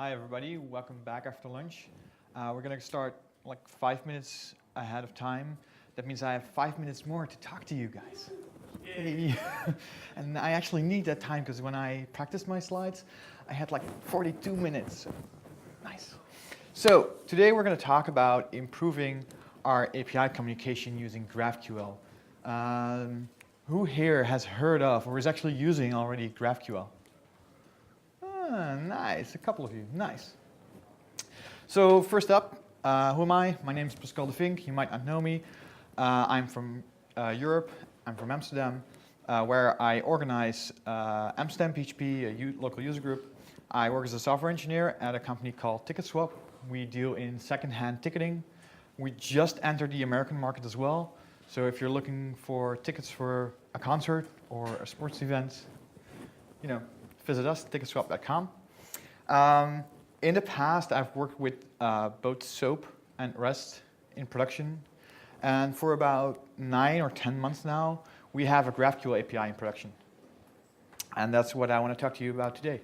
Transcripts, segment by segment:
Hi everybody, welcome back after lunch. We're going to start like 5 minutes ahead of time. That means I have 5 minutes more to talk to you guys. Yay. And I actually need that time because when I practiced my slides, I had like 42 minutes. Nice. So today we're going to talk about improving our API communication using GraphQL. Who here has heard of or is actually using already GraphQL? Nice, a couple of you, nice. So first up, who am I? My name is Pascal de Vink, you might not know me. I'm from Europe, I'm from Amsterdam, where I organize Amsterdam PHP, a local user group. I work as a software engineer at a company called TicketSwap. We deal in second-hand ticketing. We just entered the American market as well. So if you're looking for tickets for a concert or a sports event, you know, visit us, ticketswap.com. In the past, I've worked with both SOAP and REST in production. And for about 9 or 10 months now, we have a GraphQL API in production. And that's what I want to talk to you about today.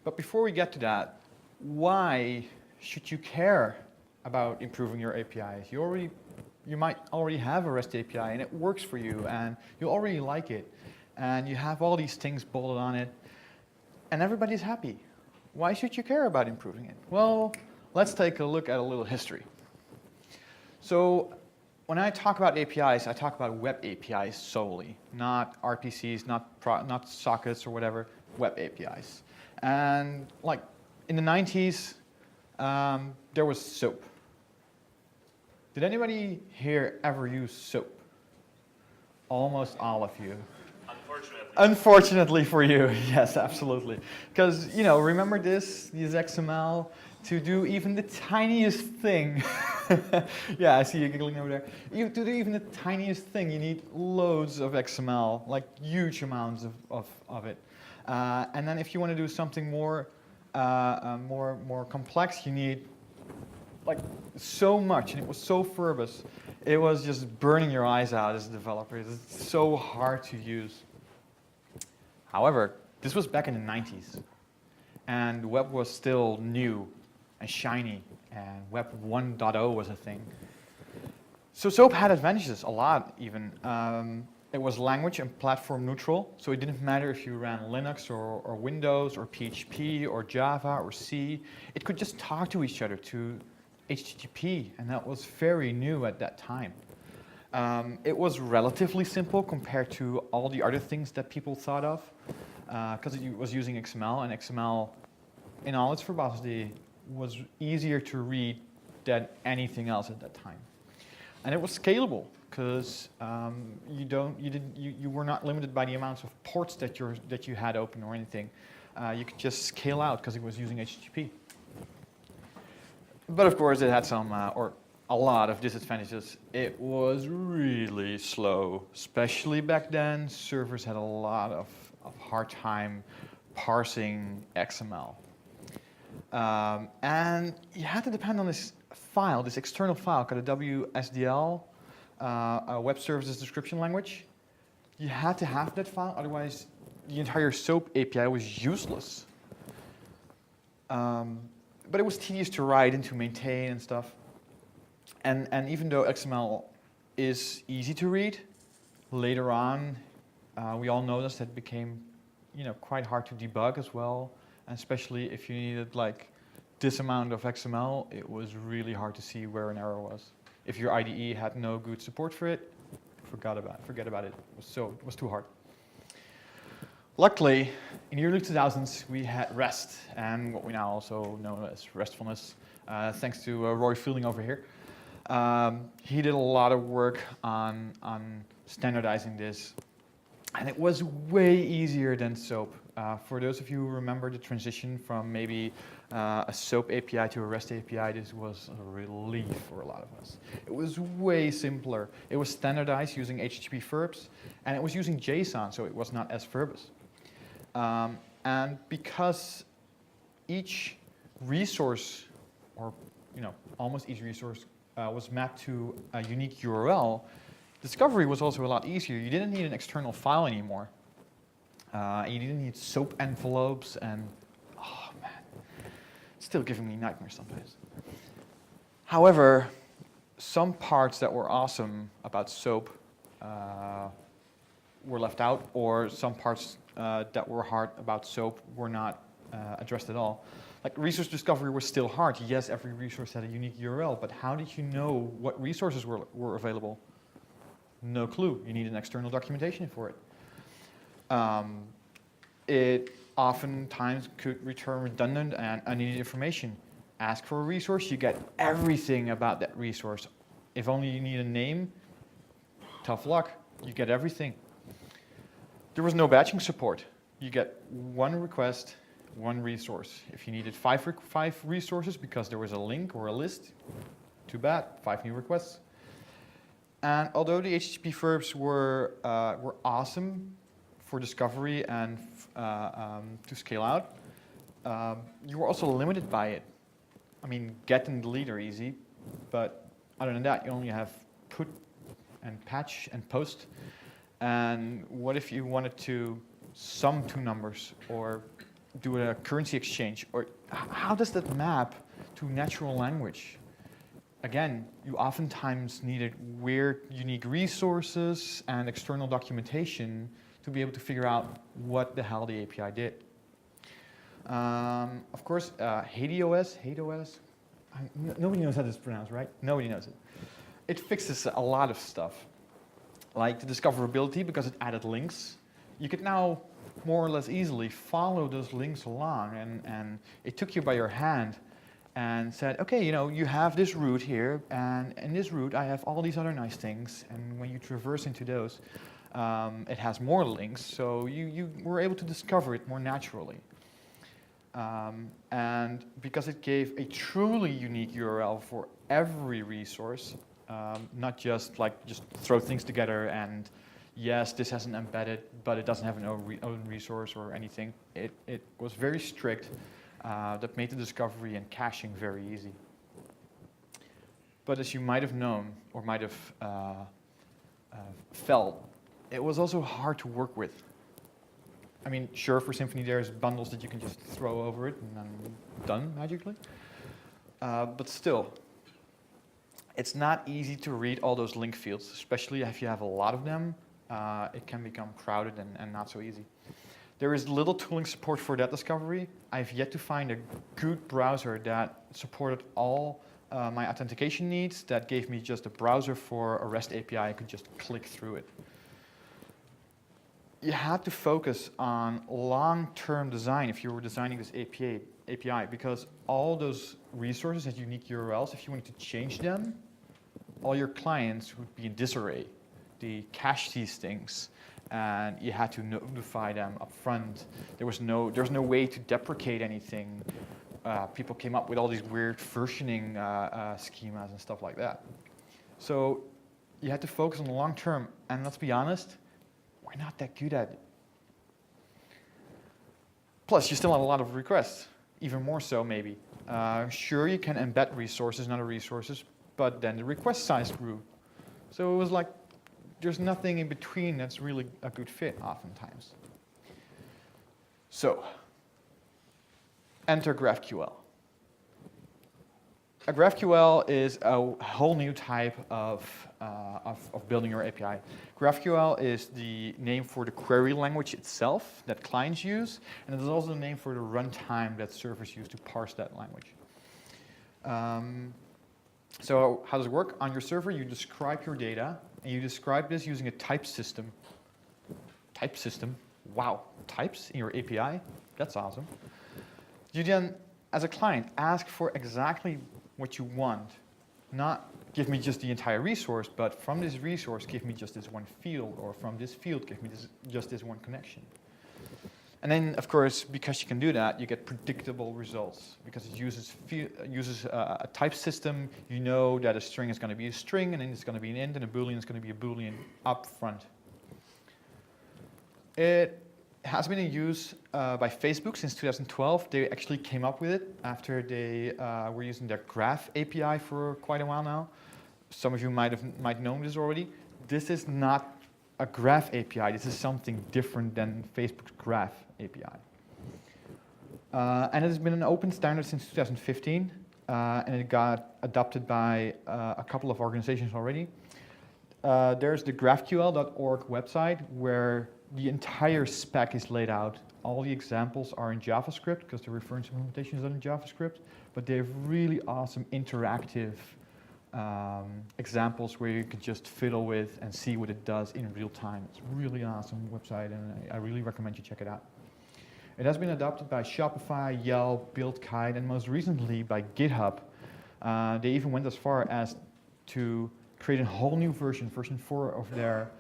But before we get to that, why should you care about improving your APIs? You might already have a REST API and it works for you and you already like it. And you have all these things bolted on it. And everybody's happy. Why should you care about improving it? Well, let's take a look at a little history. So when I talk about APIs, I talk about web APIs solely, not RPCs, not sockets or whatever, web APIs. And like in the 90s, there was SOAP. Did anybody here ever use SOAP? Almost all of you. Unfortunately for you, yes, absolutely. Because, you know, remember this XML, to do even the tiniest thing. Yeah, I see you giggling over there. To do even the tiniest thing, you need loads of XML, like huge amounts of it. And then if you want to do something more complex, you need like so much, and it was so verbose. It was just burning your eyes out as a developer. It's so hard to use. However, this was back in the 90s, and web was still new and shiny, and web 1.0 was a thing. So SOAP had advantages, a lot even. It was language and platform neutral, so it didn't matter if you ran Linux or Windows or PHP or Java or C. It could just talk to each other to HTTP, and that was very new at that time. It was relatively simple compared to all the other things that people thought of, because it was using XML, and XML, in all its verbosity, was easier to read than anything else at that time. And it was scalable, because you were not limited by the amounts of ports that you had open or anything. You could just scale out because it was using HTTP. But of course, it had some, or a lot of disadvantages. It was really slow, especially back then. Servers had a lot of hard time parsing XML. And you had to depend on this file, this external file called a WSDL, a web services description language. You had to have that file, otherwise the entire SOAP API was useless. But it was tedious to write and to maintain and stuff. And even though XML is easy to read, later on, we all noticed that it became, quite hard to debug as well. And especially if you needed like this amount of XML, it was really hard to see where an error was. If your IDE had no good support for it, forget about it. It was too hard. Luckily, in the early 2000s, we had REST, and what we now also know as RESTfulness, thanks to Roy Fielding over here. He did a lot of work on standardizing this, and it was way easier than SOAP. For those of you who remember the transition from maybe a SOAP API to a REST API, this was a relief for a lot of us. It was way simpler. It was standardized using HTTP verbs, and it was using JSON, so it was not as verbose. And because each resource, or almost each resource, was mapped to a unique URL, discovery was also a lot easier. You didn't need an external file anymore. You didn't need SOAP envelopes and, oh man. still giving me nightmares sometimes. However, some parts that were awesome about SOAP were left out, or some parts that were hard about SOAP were not addressed at all. Like resource discovery was still hard. Yes, every resource had a unique URL, but how did you know what resources were available? No clue. You need an external documentation for it. It oftentimes could return redundant and unneeded information. Ask for a resource, you get everything about that resource. If only you need a name, tough luck, you get everything. There was no batching support. You get one request, one resource. If you needed five resources because there was a link or a list, too bad, 5 new requests. And although the HTTP verbs were awesome for discovery and to scale out, you were also limited by it. I mean, get and delete are easy, but other than that, you only have put and patch and post. And what if you wanted to sum 2 numbers or do a currency exchange? Or how does that map to natural language? Again, you oftentimes needed weird, unique resources and external documentation to be able to figure out what the hell the API did. Of course, HATEOAS, nobody knows how this is pronounced, right? Nobody knows it. It fixes a lot of stuff, like the discoverability, because it added links. You could now more or less easily follow those links along, and it took you by your hand and said, okay, you know, you have this route here, and in this route I have all these other nice things, and when you traverse into those, it has more links, so you were able to discover it more naturally. And because it gave a truly unique URL for every resource, not just like just throw things together and yes, this has an embedded, but it doesn't have an own resource or anything. It was very strict. That made the discovery and caching very easy. But as you might have known or might have felt, it was also hard to work with. I mean, sure, for Symfony there's bundles that you can just throw over it and then done magically. But still, it's not easy to read all those link fields, especially if you have a lot of them. It can become crowded and not so easy. There is little tooling support for that discovery. I've yet to find a good browser that supported all my authentication needs, that gave me just a browser for a REST API. I could just click through it. You had to focus on long-term design if you were designing this API, because all those resources had unique URLs. If you wanted to change them, all your clients would be in disarray. They cache these things, and you had to notify them up front. There's no way to deprecate anything. People came up with all these weird versioning schemas and stuff like that. So you had to focus on the long term, and let's be honest, we're not that good at it. Plus, you still have a lot of requests, even more so maybe. Sure, you can embed resources in other resources, but then the request size grew. So it was like, there's nothing in between that's really a good fit oftentimes. So, enter GraphQL. A GraphQL is a whole new type of building your API. GraphQL is the name for the query language itself that clients use, and it is also the name for the runtime that servers use to parse that language. So how does it work? On your server, you describe your data, and you describe this using a type system. Type system? Wow, types in your API? That's awesome. You then, as a client, ask for exactly what you want. Not give me just the entire resource, but from this resource, give me just this one field, or from this field, give me just this one connection. And then, of course, because you can do that, you get predictable results. Because it uses a type system, you know that a string is going to be a string, and then it's going to be an int, and a boolean is going to be a boolean up front. It has been in use by Facebook since 2012. They actually came up with it after they were using their Graph API for quite a while now. Some of you might know this already. This is not a Graph API. This is something different than Facebook's Graph API. And it has been an open standard since 2015, and it got adopted by a couple of organizations already. There's the GraphQL.org website where the entire spec is laid out. All the examples are in JavaScript because the reference implementation is done in JavaScript, but they have really awesome interactive examples where you can just fiddle with and see what it does in real time. It's a really awesome website, and I really recommend you check it out. It has been adopted by Shopify, Yelp, BuildKite, and most recently by GitHub. They even went as far as to create a whole new version, version 4 of their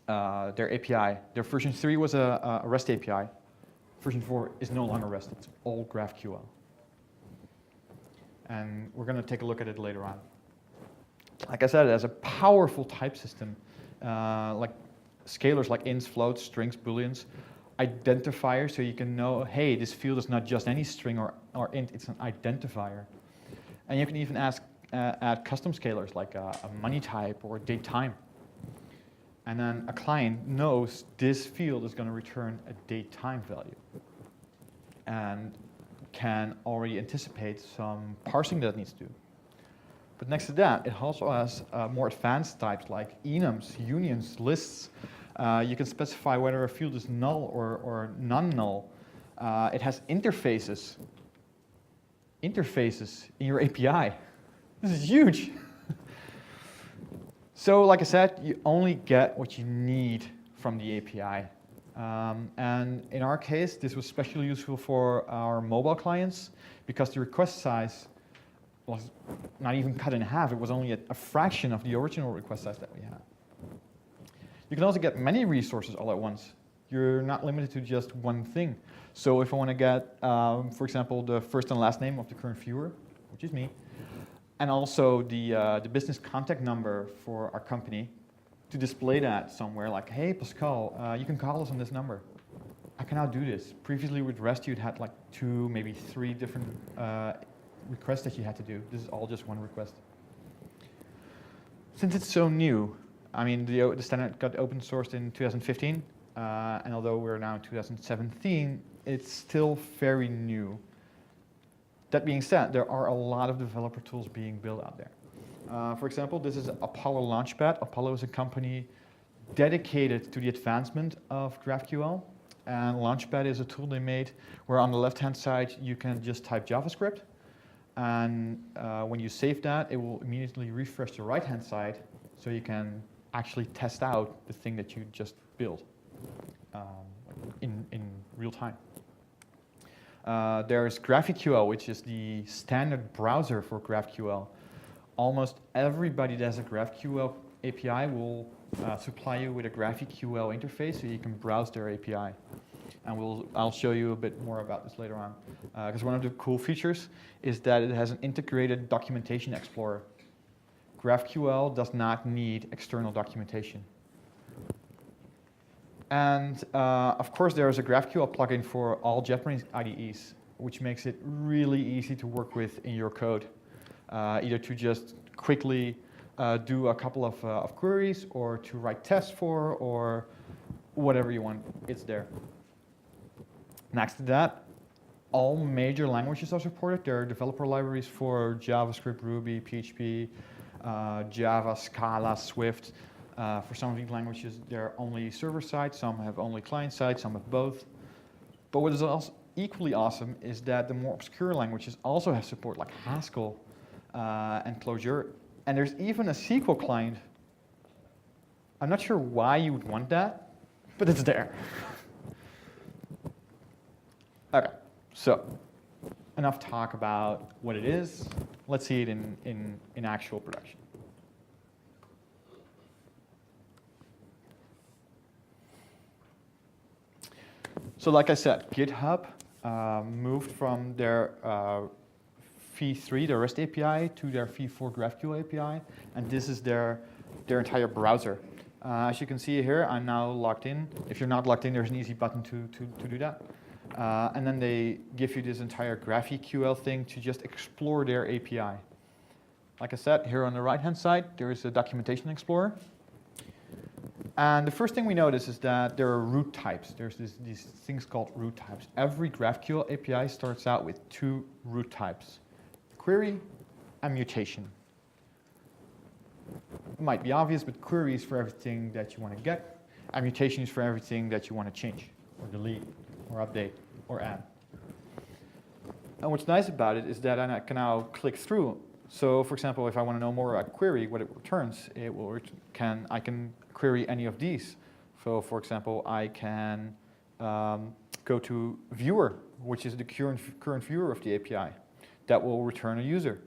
API. Their version 3 was a REST API. Version 4 is no longer REST, it's all GraphQL. And we're going to take a look at it later on. Like I said, it has a powerful type system, like scalars like ints, floats, strings, booleans, identifiers, so you can know, hey, this field is not just any string or int, it's an identifier. And you can even add custom scalars like a money type or date time. And then a client knows this field is going to return a date time value and can already anticipate some parsing that it needs to do. But next to that, it also has more advanced types like enums, unions, lists. You can specify whether a field is null or non-null. It has interfaces in your API. This is huge. So like I said, you only get what you need from the API. And in our case, this was especially useful for our mobile clients because the request size was not even cut in half. It was only a fraction of the original request size that we had. You can also get many resources all at once. You're not limited to just one thing. So if I want to get, for example, the first and last name of the current viewer, which is me, and also the business contact number for our company, to display that somewhere like, hey, Pascal, you can call us on this number. I can now do this. Previously with REST, you'd had like 2, maybe 3 different requests that you had to do. This is all just one request. Since it's so new, I mean, the standard got open sourced in 2015, and although we're now in 2017, it's still very new. That being said, there are a lot of developer tools being built out there. For example, this is Apollo Launchpad. Apollo is a company dedicated to the advancement of GraphQL, and Launchpad is a tool they made where on the left-hand side you can just type JavaScript, and when you save that, it will immediately refresh the right-hand side so you can actually test out the thing that you just built in real time. There's GraphQL, which is the standard browser for GraphQL. Almost everybody that has a GraphQL API will supply you with a GraphQL interface so you can browse their API. And I'll show you a bit more about this later on. Because one of the cool features is that it has an integrated documentation explorer. GraphQL does not need external documentation. And of course, there is a GraphQL plugin for all JetBrains IDEs, which makes it really easy to work with in your code. Either to just quickly do a couple of queries, or to write tests for, or whatever you want, it's there. Next to that, all major languages are supported. There are developer libraries for JavaScript, Ruby, PHP, Java, Scala, Swift. For some of these languages, they're only server-side, some have only client-side, some have both. But what is also equally awesome is that the more obscure languages also have support, like Haskell and Clojure. And there's even a SQL client. I'm not sure why you would want that, but it's there. Okay, so enough talk about what it is. Let's see it in actual production. So like I said, GitHub moved from their v3, their REST API, to their v4 GraphQL API, and this is their entire browser. As you can see here, I'm now logged in. If you're not logged in, there's an easy button to do that. And then they give you this entire GraphQL thing to just explore their API. Like I said, here on the right-hand side, there is a documentation explorer. And the first thing we notice is that there are root types. There's these things called root types. Every GraphQL API starts out with 2 root types, query and mutation. It might be obvious, but query is for everything that you want to get, and mutation is for everything that you want to change, or delete, or update, or add. And what's nice about it is that I can now click through. So, for example, if I want to know more about query, what it returns, I can query any of these. So, for example, I can go to viewer, which is the current viewer of the API. That will return a user.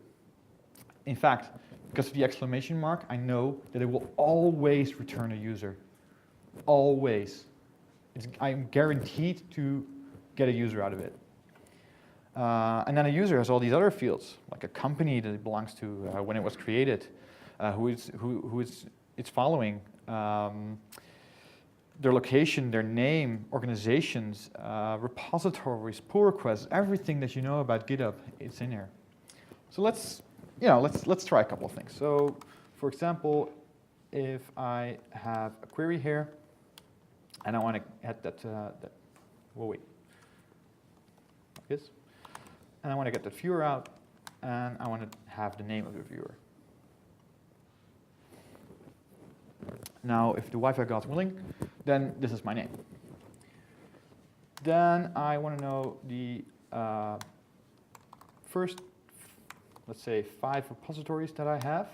In fact, because of the exclamation mark, I know that it will always return a user. Always. I'm guaranteed to get a user out of it. And then a user has all these other fields, like a company that it belongs to when it was created, who it's following, their location, their name, organizations, repositories, pull requests, everything that you know about GitHub, it's in here. So let's try a couple of things. So, for example, if I have a query here, and I want to add like this. And I want to get the viewer out, and I want to have the name of the viewer. Now, if the Wi-Fi god's willing, then this is my name. Then I want to know the first, let's say, 5 repositories that I have.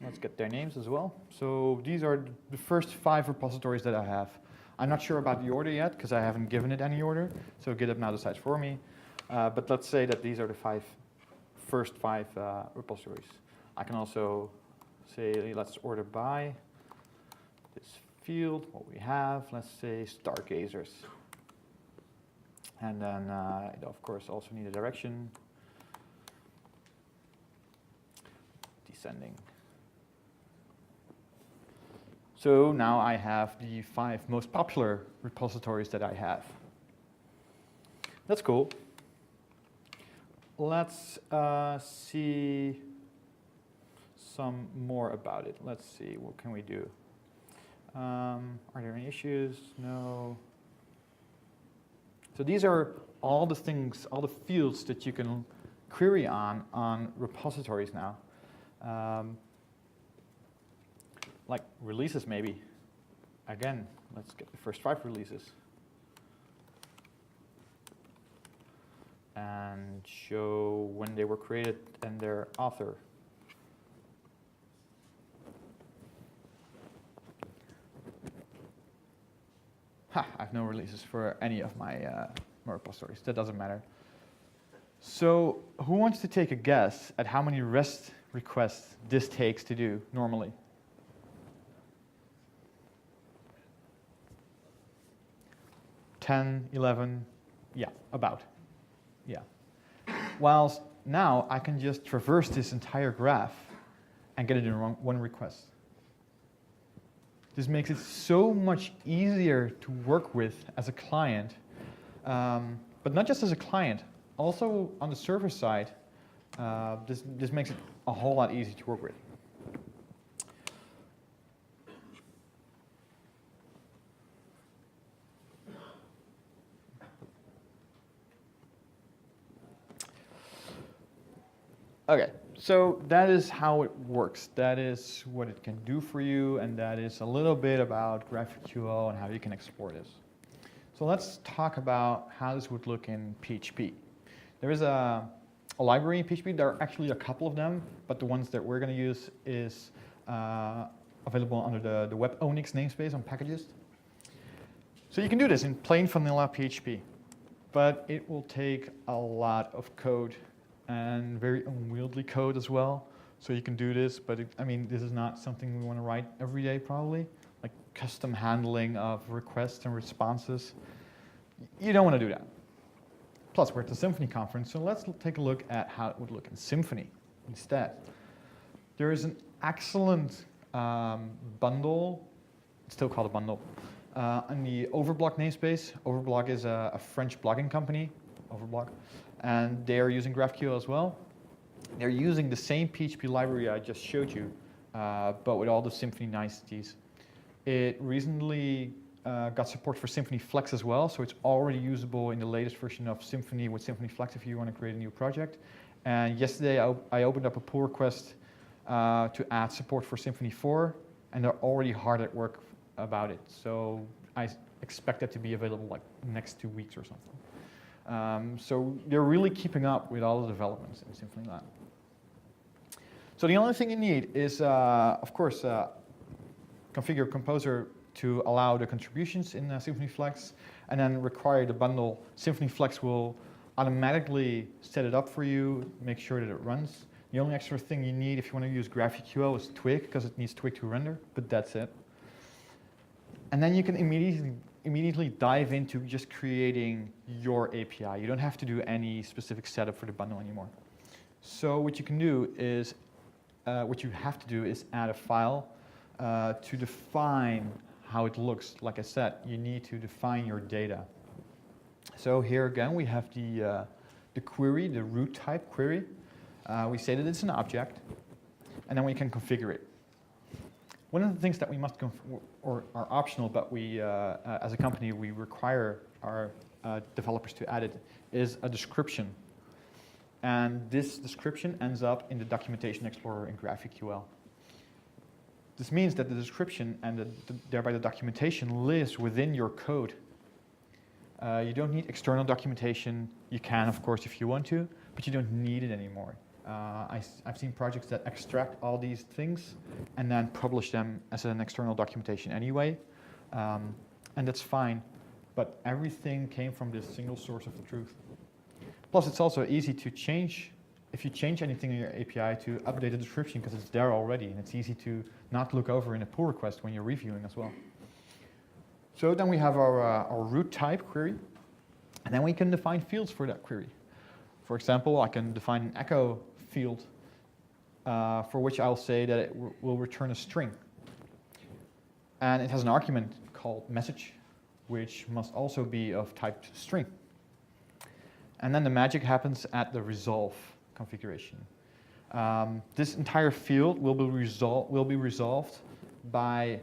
Let's get their names as well. So these are the first 5 repositories that I have. I'm not sure about the order yet, because I haven't given it any order. So GitHub now decides for me. But let's say that these are the first 5 repositories. I can also say, let's order by this field, what we have. Let's say stargazers. And then, it of course, also need a direction. Descending. So now I have the 5 most popular repositories that I have. That's cool. Let's see some more about it. Let's see, what can we do? Are there any issues? No. So these are all the things, all the fields that you can query on repositories now. Like releases maybe. Again, let's get the first 5 releases. And show when they were created and their author. I have no releases for any of my repositories. That doesn't matter. So who wants to take a guess at how many REST requests this takes to do normally? 10, 11, yeah, about. Yeah. Whilst now I can just traverse this entire graph and get it in one request. This makes it so much easier to work with as a client, but not just as a client, also on the server side, this makes it a whole lot easier to work with. Okay, so that is how it works. That is what it can do for you, and that is a little bit about GraphQL and how you can export this. So let's talk about how this would look in PHP. There is a library in PHP. There are actually a couple of them, but the ones that we're going to use is available under the Web Onyx namespace on packages. So you can do this in plain vanilla PHP, but it will take a lot of code and very unwieldy code as well. So you can do this, but I mean, this is not something we want to write every day probably, like custom handling of requests and responses. You don't want to do that. Plus, we're at the Symfony conference, so let's take a look at how it would look in Symfony instead. There is an excellent bundle, it's still called a bundle, in the Overblock namespace. Overblock is a French blogging company, Overblock. And they are using GraphQL as well. they're using the same PHP library I just showed you, but with all the Symfony niceties. It recently got support for Symfony Flex as well, so it's already usable in the latest version of Symfony with Symfony Flex if you want to create a new project. And yesterday I opened up a pull request to add support for Symfony 4, and they're already hard at work about it. So I expect that to be available like next 2 weeks or something. So they're really keeping up with all the developments in SymfonyLive. So the only thing you need is, of course, configure Composer to allow the contributions in Symfony Flex, and then require the bundle. Symfony Flex will automatically set it up for you, make sure that it runs. The only extra thing you need if you want to use GraphQL is Twig, because it needs Twig to render, but that's it. And then you can immediately dive into just creating your API. You don't have to do any specific setup for the bundle anymore. So what you can do is, what you have to do is add a file to define how it looks. Like I said, you need to define your data. So here again, we have the query, the root type query. We say that it's an object, and then we can configure it. One of the things that we must, or are optional, but we, as a company, we require our developers to add it, is a description. And this description ends up in the Documentation Explorer in GraphQL. This means that the description and thereby the documentation lives within your code. You don't need external documentation. You can, of course, if you want to, but you don't need it anymore. I've seen projects that extract all these things and then publish them as an external documentation anyway, and that's fine, but everything came from this single source of the truth. Plus, it's also easy to change, if you change anything in your API, to update the description because it's there already, and it's easy to not look over in a pull request when you're reviewing as well. So then we have our root type query, and then we can define fields for that query. For example, I can define an echo field for which I'll say that it will return a string. And it has an argument called message, which must also be of type string. And then the magic happens at the resolve configuration. This entire field will be resolved by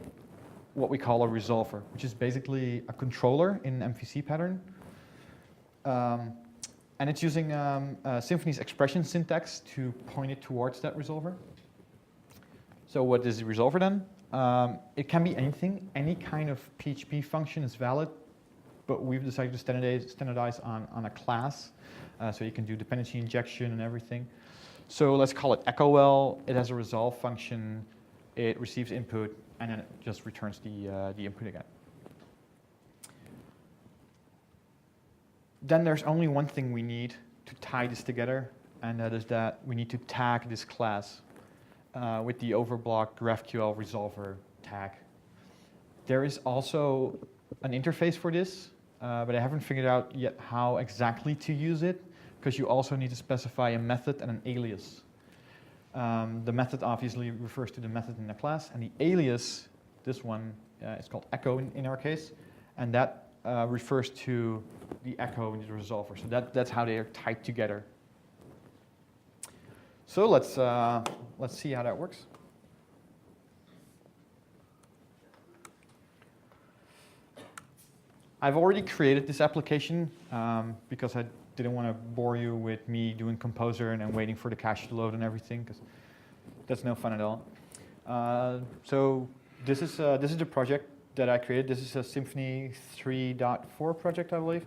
what we call a resolver, which is basically a controller in an MVC pattern. And it's using Symfony's expression syntax to point it towards that resolver. So what is the resolver then? It can be anything. Any kind of PHP function is valid, but we've decided to standardize on a class. So you can do dependency injection and everything. So let's call it EchoL. It has a resolve function. It receives input, and then it just returns the input again. Then there's only one thing we need to tie this together, and that is that we need to tag this class with the overblock GraphQL resolver tag. There is also an interface for this, but I haven't figured out yet how exactly to use it, because you also need to specify a method and an alias. The method obviously refers to the method in the class, and the alias, this one, is called echo in our case, and that refers to the echo in the resolver. So that's how they are tied together. So let's see how that works. I've already created this application because I didn't want to bore you with me doing Composer and then waiting for the cache to load and everything, because that's no fun at all. So this is the project that I created. This is a Symfony 3.4 project, I believe,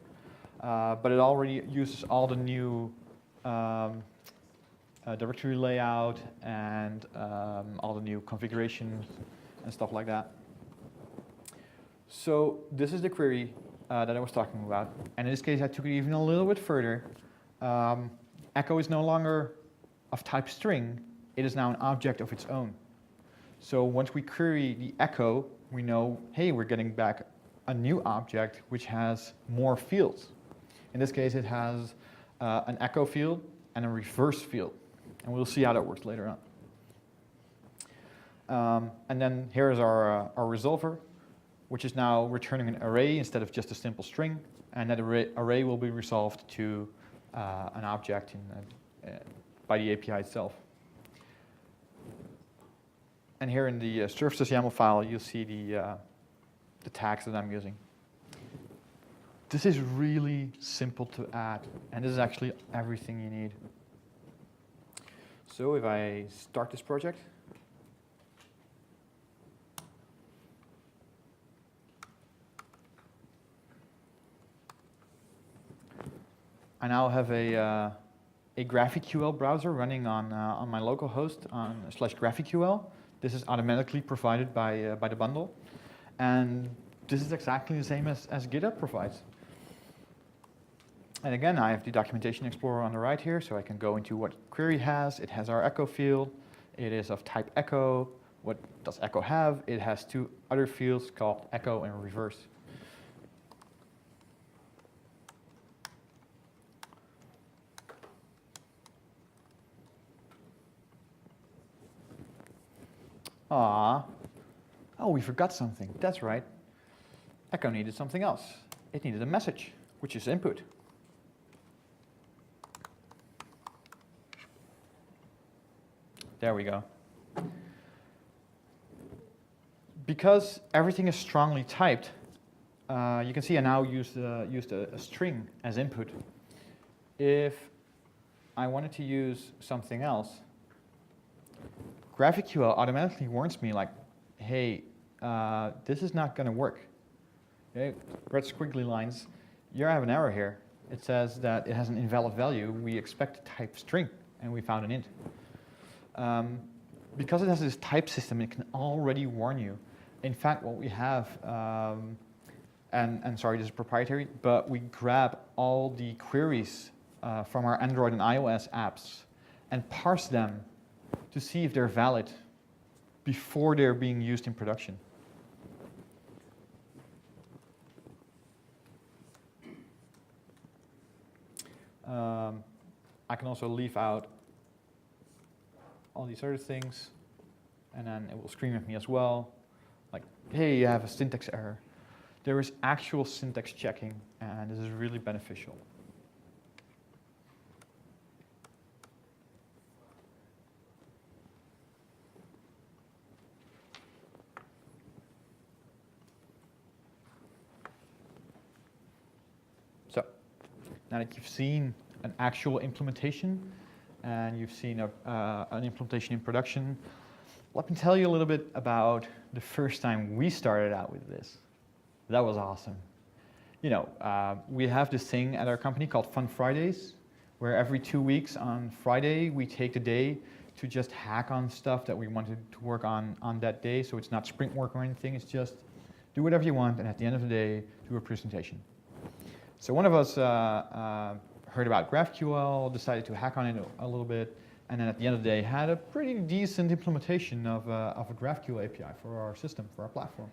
but it already uses all the new directory layout and all the new configurations and stuff like that. So this is the query that I was talking about, and in this case I took it even a little bit further. Echo is no longer of type string, it is now an object of its own. So once we query the echo, we know, hey, we're getting back a new object which has more fields. In this case, it has an echo field and a reverse field. And we'll see how that works later on. And then here is our resolver, which is now returning an array instead of just a simple string. And that array will be resolved to an object by the API itself. And here in the services YAML file, you'll see the tags that I'm using. This is really simple to add, and this is actually everything you need. So if I start this project, I now have a GraphQL browser running on my local host on /GraphQL. This is automatically provided by the bundle, and this is exactly the same as GitHub provides. And again, I have the documentation explorer on the right here, so I can go into what query has. It has our echo field. It is of type echo. What does echo have? It has two other fields called echo and reverse. Oh, we forgot something. That's right. Echo needed something else. It needed a message, which is input. There we go. Because everything is strongly typed, you can see I now used a string as input. If I wanted to use something else, GraphQL automatically warns me like, hey, this is not going to work. Okay? Red squiggly lines, you have an error here. It says that it has an invalid value. We expect to type string, and we found an int. Because it has this type system, it can already warn you. In fact, what we have, and sorry, this is proprietary, but we grab all the queries from our Android and iOS apps and parse them to see if they're valid before they're being used in production. I can also leave out all these other things, and then it will scream at me as well, like, hey, you have a syntax error. There is actual syntax checking, and this is really beneficial. So, now that you've seen an actual implementation, and you've seen an implementation in production, let me tell you a little bit about the first time we started out with this. That was awesome. You know, we have this thing at our company called Fun Fridays, where every 2 weeks on Friday, we take the day to just hack on stuff that we wanted to work on that day. So it's not sprint work or anything, it's just do whatever you want, and at the end of the day, do a presentation. So one of us heard about GraphQL, decided to hack on it a little bit, and then at the end of the day had a pretty decent implementation of a GraphQL API for our system, for our platform.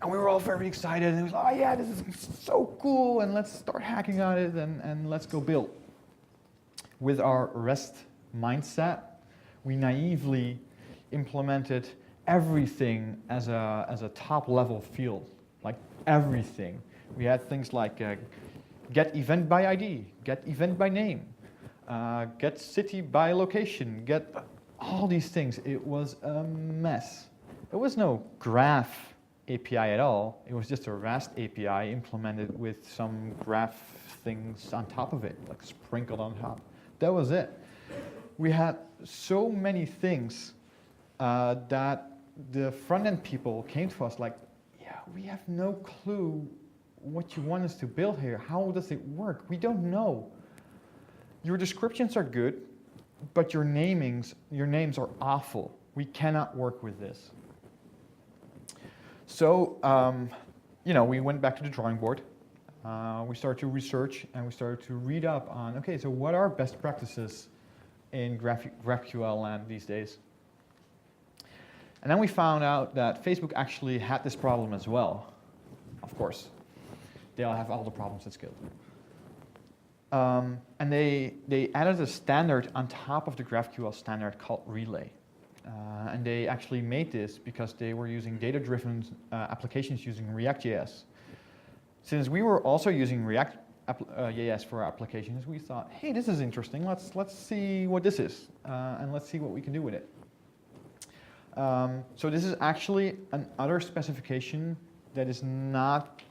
And we were all very excited, and it was like, oh yeah, this is so cool, and let's start hacking on it, and let's go build. With our REST mindset, we naively implemented everything as a top-level field, like everything. We had things like get event by ID, get event by name, get city by location, get all these things. It was a mess. There was no graph API at all. It was just a REST API implemented with some graph things on top of it, like sprinkled on top. That was it. We had so many things that the front-end people came to us like, yeah, we have no clue what you want us to build here. How does it work? We don't know. Your descriptions are good, but your names are awful. We cannot work with this. So, you know, we went back to the drawing board. We started to research, and we started to read up on, okay, so what are best practices in GraphQL land these days? And then we found out that Facebook actually had this problem as well, of course. They all have all the problems at scale. And they added a standard on top of the GraphQL standard called Relay. And they actually made this because they were using data-driven applications using React.js. Since we were also using React JS for our applications, we thought, hey, this is interesting. Let's see what this is, and let's see what we can do with it. So this is actually another specification that is not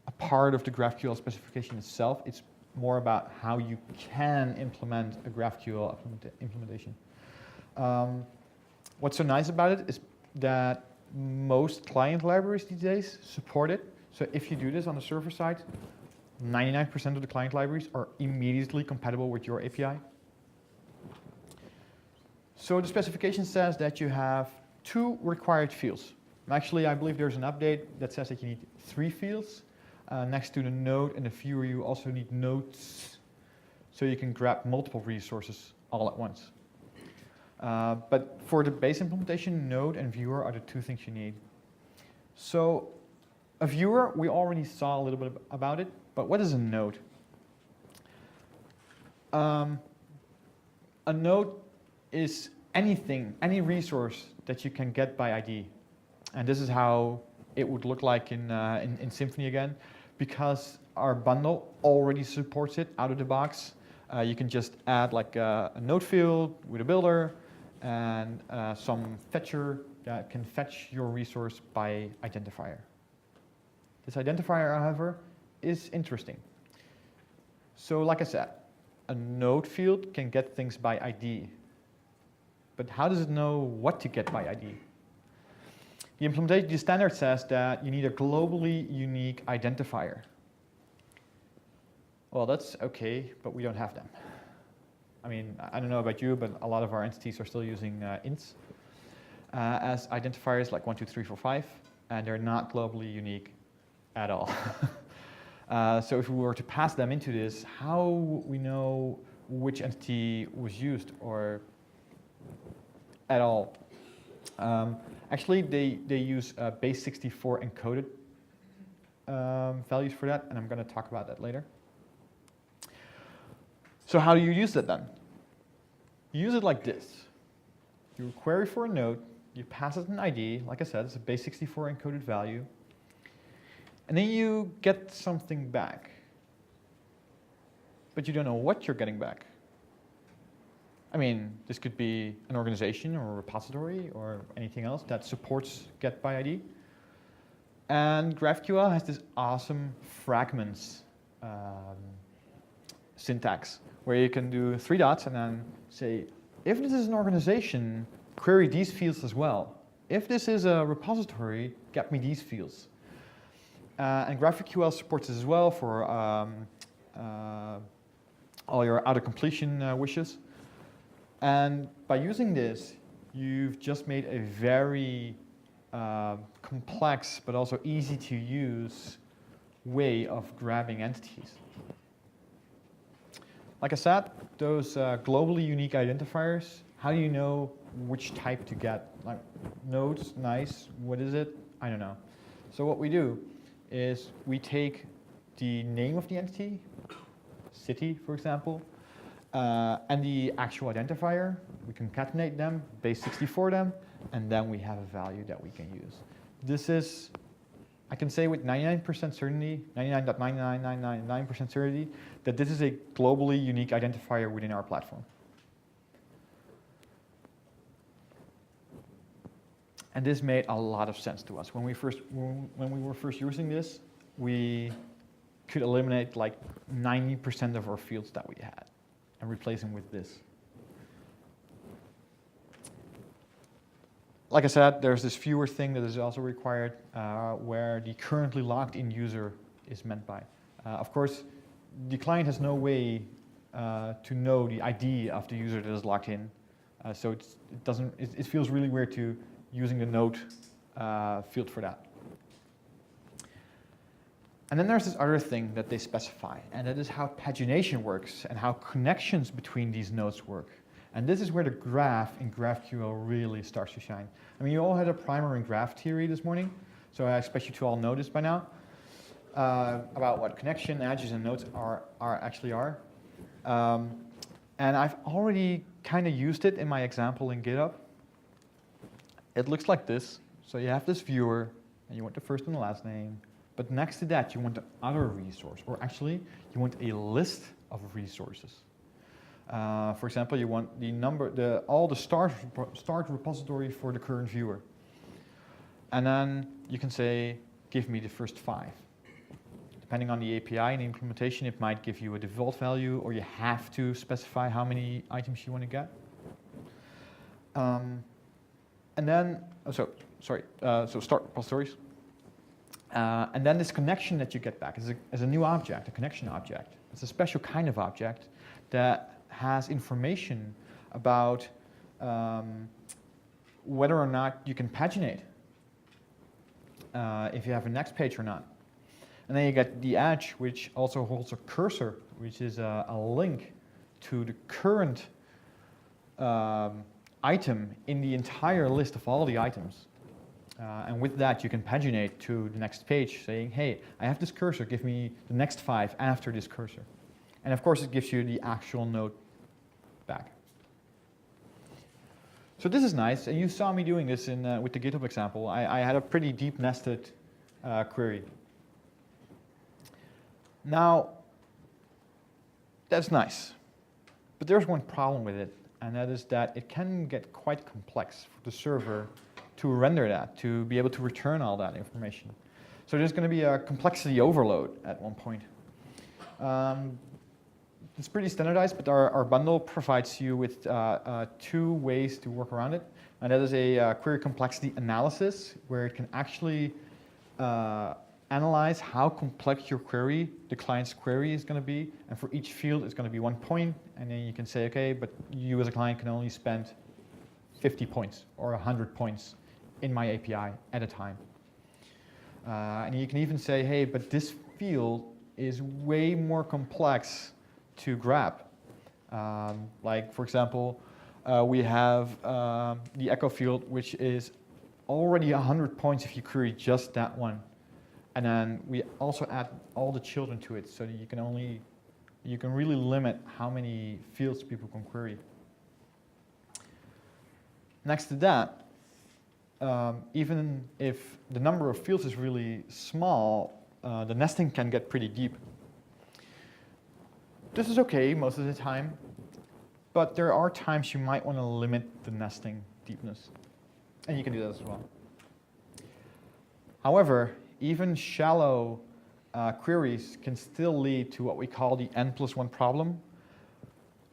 a part of the GraphQL specification itself. It's more about how you can implement a GraphQL implementation. What's so nice about it is that most client libraries these days support it. So if you do this on the server side, 99% of the client libraries are immediately compatible with your API. So the specification says that you have 2 required fields. Actually, I believe there's an update that says that you need 3 fields. Next to the node and the viewer, you also need nodes, so you can grab multiple resources all at once. But for the base implementation, node and viewer are the 2 things you need. So a viewer, we already saw a little bit about it, but what is a node? A node is anything, any resource that you can get by ID. And this is how it would look like in Symfony again. Because our bundle already supports it out of the box, you can just add like a node field with a builder and some fetcher that can fetch your resource by identifier. This identifier, however, is interesting. So like I said, a node field can get things by ID. But how does it know what to get by ID? The implementation standard says that you need a globally unique identifier. Well, that's okay, but we don't have them. I mean, I don't know about you, but a lot of our entities are still using ints as identifiers like 1, 2, 3, 4, 5, and they're not globally unique at all. So if we were to pass them into this, how would we know which entity was used or at all? Actually, they use base 64 encoded values for that, and I'm going to talk about that later. So how do you use that then? You use it like this. You query for a node, you pass it an ID, like I said, it's a base 64 encoded value, and then you get something back. But you don't know what you're getting back. I mean, this could be an organization or a repository or anything else that supports get by ID. And GraphQL has this awesome fragments syntax where you can do 3 dots and then say, if this is an organization, query these fields as well. If this is a repository, get me these fields. And GraphQL supports this as well for all your auto-completion wishes. And by using this, you've just made a very complex but also easy to use way of grabbing entities. Like I said, those globally unique identifiers, how do you know which type to get? Like nodes, nice, what is it? I don't know. So what we do is we take the name of the entity, city for example, and the actual identifier, we concatenate them, base 64 them, and then we have a value that we can use. This is, I can say with 99% certainty, 99.99999% certainty, that this is a globally unique identifier within our platform. And this made a lot of sense to us. When we were first using this, we could eliminate like 90% of our fields that we had and replace them with this. Like I said, there's this viewer thing that is also required where the currently logged in user is meant by. Of course, the client has no way to know the ID of the user that is logged in. So it feels really weird to using the node field for that. And then there's this other thing that they specify, and that is how pagination works and how connections between these nodes work. And this is where the graph in GraphQL really starts to shine. I mean, you all had a primer in graph theory this morning, so I expect you to all know this by now, about what connection, edges, and nodes actually are. And I've already kind of used it in my example in GitHub. It looks like this. So you have this viewer, and you want the first and the last name, But next to that, you want another resource, or actually, you want a list of resources. For example, you want the number, all the start repository for the current viewer. And then you can say, give me the first 5. Depending on the API and the implementation, it might give you a default value, or you have to specify how many items you want to get. And then, so start repositories. And then this connection that you get back is a new object, a connection object. It's a special kind of object that has information about whether or not you can paginate, if you have a next page or not. And then you get the edge, which also holds a cursor, which is a link to the current item in the entire list of all the items. And with that, you can paginate to the next page, saying, hey, I have this cursor, give me the next 5 after this cursor. And of course, it gives you the actual node back. So this is nice, and you saw me doing this with the GitHub example. I had a pretty deep nested query. Now, that's nice, but there's one problem with it, and that is that it can get quite complex for the server to render that, to be able to return all that information. So there's going to be a complexity overload at one point. It's pretty standardized, but our bundle provides you with 2 ways to work around it. And that is a query complexity analysis, where it can actually analyze how complex your query, the client's query, is going to be. And for each field, it's going to be 1 point. And then you can say, OK, but you as a client can only spend 50 points or 100 points in my API at a time. And you can even say, hey, but this field is way more complex to grab. Like, for example, we have the echo field, which is already 100 points if you query just that one. And then we also add all the children to it, so that you can really limit how many fields people can query. Next to that, even if the number of fields is really small, the nesting can get pretty deep. This is okay most of the time, but there are times you might want to limit the nesting deepness. And you can do that as well. However, even shallow queries can still lead to what we call the N+1 problem.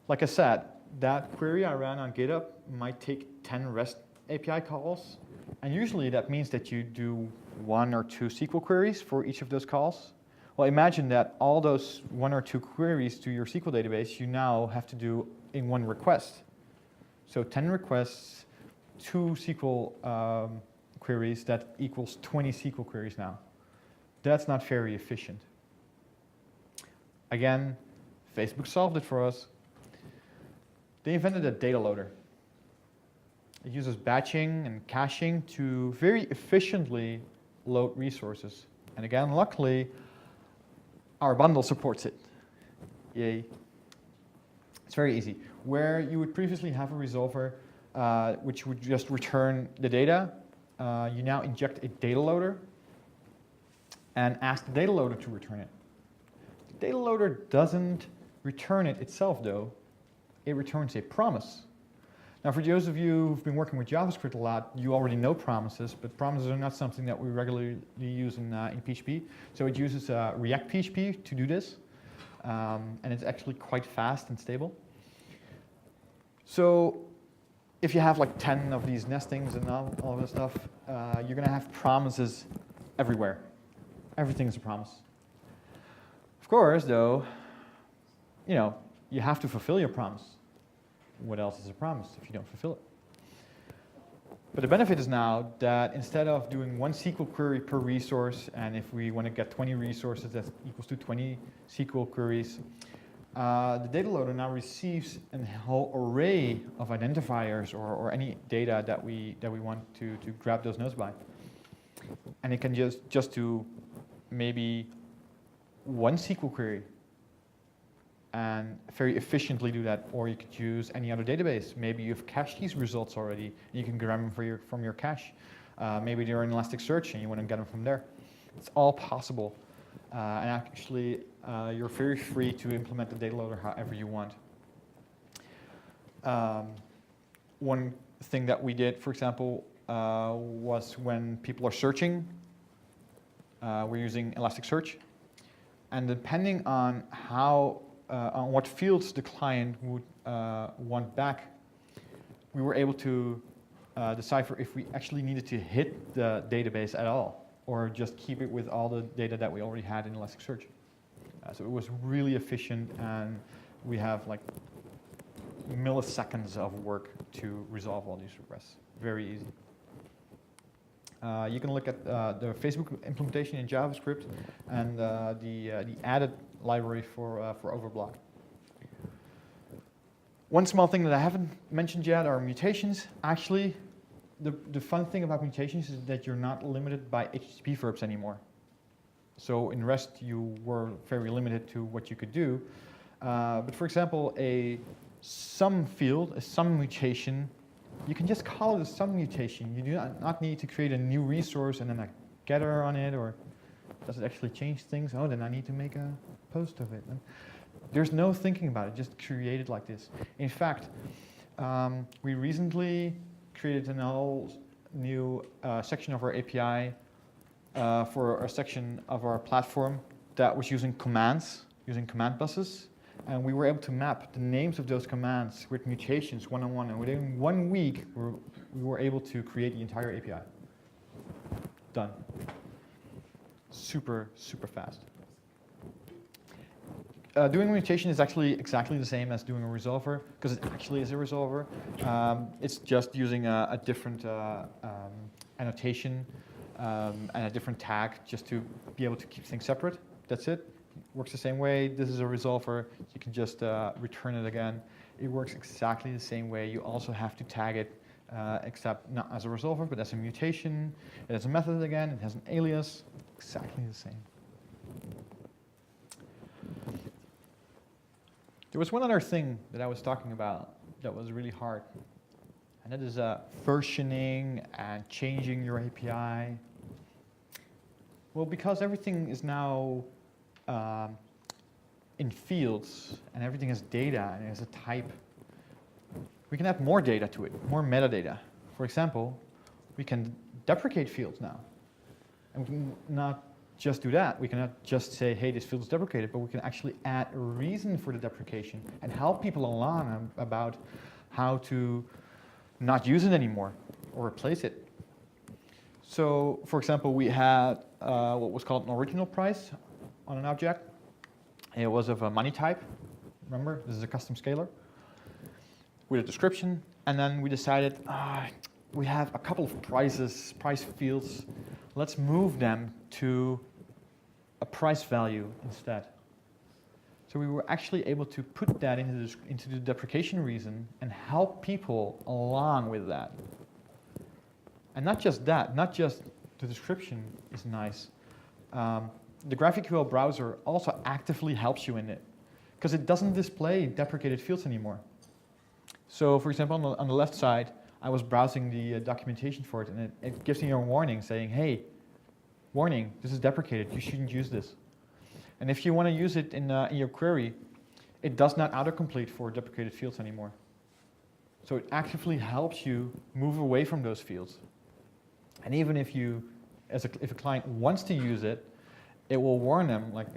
Like I said, that query I ran on GitHub might take 10 REST API calls. And usually that means that you do 1 or 2 SQL queries for each of those calls. Well, imagine that all those 1 or 2 queries to your SQL database you now have to do in 1 request. So 10 requests, 2 SQL queries, that equals 20 SQL queries now. That's not very efficient. Again, Facebook solved it for us. They invented a data loader. It uses batching and caching to very efficiently load resources. And again, luckily, our bundle supports it. Yay. It's very easy. Where you would previously have a resolver which would just return the data, you now inject a data loader and ask the data loader to return it. The data loader doesn't return it itself, though. It returns a promise. Now, for those of you who've been working with JavaScript a lot, you already know promises, but promises are not something that we regularly use in PHP. So it uses React PHP to do this, and it's actually quite fast and stable. So if you have like 10 of these nestings and all of this stuff, you're going to have promises everywhere. Everything is a promise. Of course, though, you have to fulfill your promise. What else is a promise if you don't fulfill it? But the benefit is now that instead of doing 1 SQL query per resource, and if we want to get 20 resources, that equals to 20 SQL queries, the data loader now receives a whole array of identifiers or any data that we want to grab those nodes by. And it can just do maybe 1 SQL query and very efficiently do that. Or you could use any other database. Maybe you've cached these results already, and you can grab them from your cache. Maybe they're in Elasticsearch and you want to get them from there. It's all possible. And actually, you're very free to implement the data loader however you want. One thing that we did, for example, was when people are searching, we're using Elasticsearch. And depending on on what fields the client would want back, we were able to decipher if we actually needed to hit the database at all, or just keep it with all the data that we already had in Elasticsearch. So it was really efficient, and we have like milliseconds of work to resolve all these requests. Very easy. You can look at the Facebook implementation in JavaScript and the added library for Overblock. One small thing that I haven't mentioned yet are mutations. Actually, the fun thing about mutations is that you're not limited by HTTP verbs anymore. So in REST, you were very limited to what you could do. But for example, a sum field, a sum mutation, you can just call it a sum mutation. You do not need to create a new resource and then a getter on it, or does it actually change things? Oh, then I need to make a post of it. And there's no thinking about it, just create it like this. In fact, we recently created a whole new section of our API for a section of our platform that was using commands, using command buses. And we were able to map the names of those commands with mutations one-on-one. And within 1 week, we were able to create the entire API. Done. Super, super fast. Doing a mutation is actually exactly the same as doing a resolver, because it actually is a resolver. It's just using a different annotation and a different tag just to be able to keep things separate. That's it. Works the same way. This is a resolver. You can just return it again. It works exactly the same way. You also have to tag it, except not as a resolver, but as a mutation. It has a method again. It has an alias. Exactly the same. There was one other thing that I was talking about that was really hard, and that is versioning and changing your API. Well, because everything is now in fields, and everything has data, and it has a type, we can add more data to it, more metadata. For example, we can deprecate fields now. And we can not just do that. We cannot just say, hey, this field is deprecated, but we can actually add a reason for the deprecation and help people along about how to not use it anymore or replace it. So, for example, we had what was called an original price on an object. It was of a money type. Remember, this is a custom scalar with a description. And then we decided, we have a couple of price fields. Let's move them to a price value instead. So we were actually able to put that into the deprecation reason and help people along with that. And not just that, not just the description is nice. The GraphQL browser also actively helps you in it, because it doesn't display deprecated fields anymore. So for example, on the left side, I was browsing the documentation for it, and it gives me a warning saying, hey, warning, this is deprecated, you shouldn't use this. And if you want to use it in your query, it does not autocomplete for deprecated fields anymore. So it actively helps you move away from those fields. And even if if a client wants to use it, it will warn them, like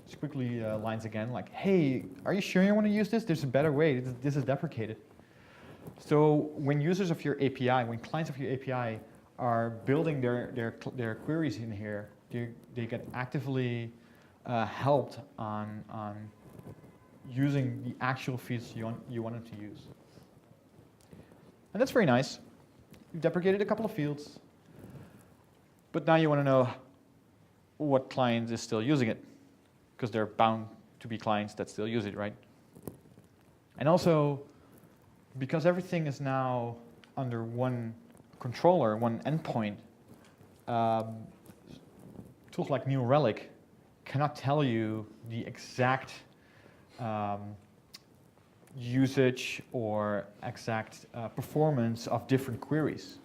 squiggly lines again, like, hey, are you sure you want to use this? There's a better way, this is deprecated. So when users of your API, when clients of your API are building their queries in here, they get actively helped on using the actual fields you want them to use. And that's very nice. You've deprecated a couple of fields, but now you want to know what client is still using it, because they're bound to be clients that still use it, right? And also, because everything is now under one controller, one endpoint, tools like New Relic cannot tell you the exact usage or exact performance of different queries.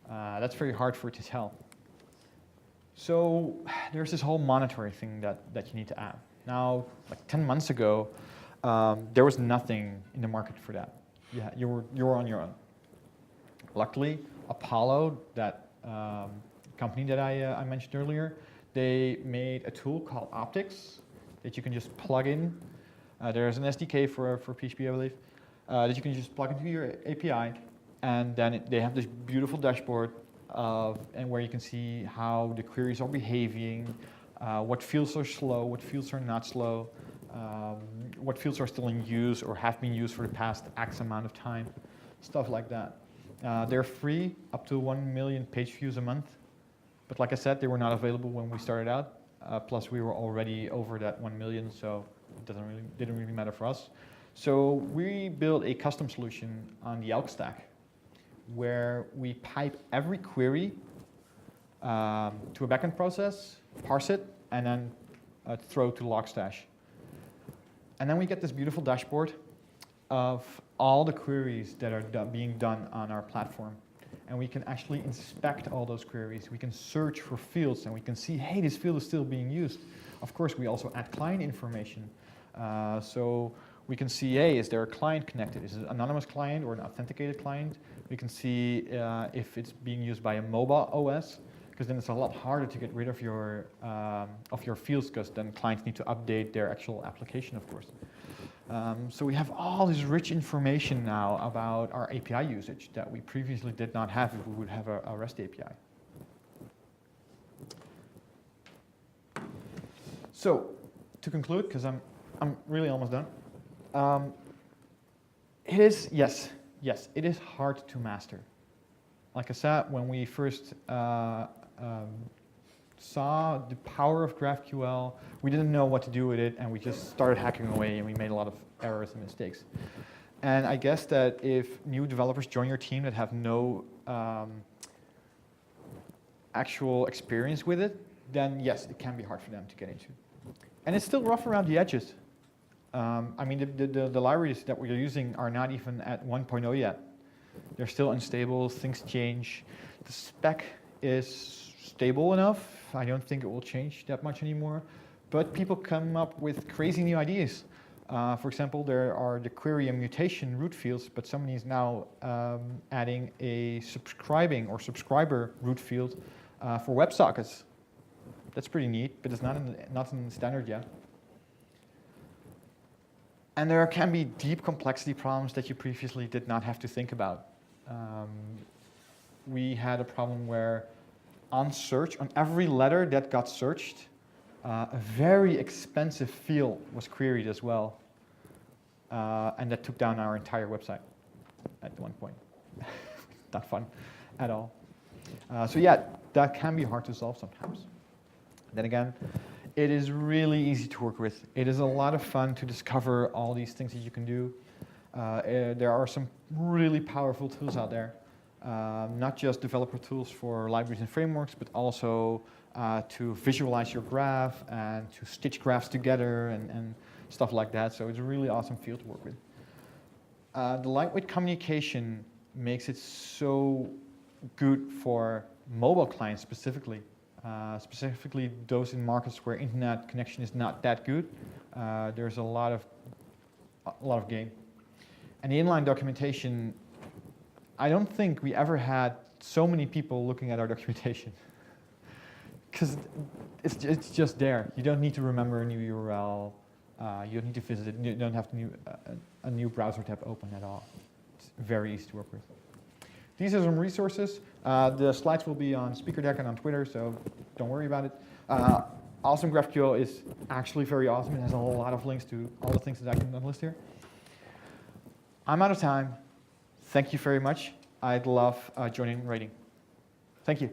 That's very hard for it to tell. So there's this whole monitoring thing that you need to add. Now, like 10 months ago, there was nothing in the market for that. Yeah, you were on your own. Luckily, Apollo, that company that I mentioned earlier, they made a tool called Optics that you can just plug in. There's an SDK for PHP, I believe, that you can just plug into your API, and then they have this beautiful dashboard and where you can see how the queries are behaving, what fields are slow, what fields are not slow, what fields are still in use or have been used for the past X amount of time, stuff like that. They're free, up to 1 million page views a month. But like I said, they were not available when we started out. Plus, we were already over that 1 million, so it didn't really matter for us. So we built a custom solution on the Elk stack, where we pipe every query to a backend process, parse it, and then throw to Logstash. And then we get this beautiful dashboard of all the queries that are being done on our platform. And we can actually inspect all those queries. We can search for fields, and we can see, hey, this field is still being used. Of course, we also add client information. So we can see, hey, is there a client connected? Is it an anonymous client or an authenticated client? We can see if it's being used by a mobile OS, because then it's a lot harder to get rid of your fields, because then clients need to update their actual application, of course. So we have all this rich information now about our API usage that we previously did not have if we would have a REST API. So to conclude, because I'm really almost done, it is, yes, it is hard to master. Like I said, when we first saw the power of GraphQL, we didn't know what to do with it, and we just started hacking away, and we made a lot of errors and mistakes. And I guess that if new developers join your team that have no actual experience with it, then yes, it can be hard for them to get into. And it's still rough around the edges. I mean, the libraries that we're using are not even at 1.0 yet. They're still unstable, things change. The spec is stable enough. I don't think it will change that much anymore. But people come up with crazy new ideas. For example, there are the query and mutation root fields, but somebody is now adding a subscribing or subscriber root field for WebSockets. That's pretty neat, but it's not in the standard yet. And there can be deep complexity problems that you previously did not have to think about. We had a problem where on search, on every letter that got searched, a very expensive field was queried as well. And that took down our entire website at one point. Not fun at all. So yeah, that can be hard to solve sometimes. Then again, it is really easy to work with. It is a lot of fun to discover all these things that you can do. There are some really powerful tools out there. Not just developer tools for libraries and frameworks, but also to visualize your graph and to stitch graphs together and stuff like that. So it's a really awesome field to work with. The lightweight communication makes it so good for mobile clients specifically. Specifically those in markets where internet connection is not that good. There's a lot of gain. And the inline documentation, I don't think we ever had so many people looking at our documentation. Because it's just there. You don't need to remember a new URL. You don't need to visit it. You don't have a new browser tab open at all. It's very easy to work with. These are some resources. The slides will be on SpeakerDeck and on Twitter, so don't worry about it. Awesome GraphQL is actually very awesome. It has a whole lot of links to all the things that I can list here. I'm out of time. Thank you very much. I'd love joining writing. Thank you.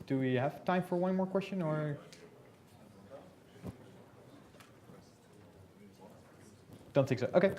Do we have time for one more question, or? Don't think so. Okay.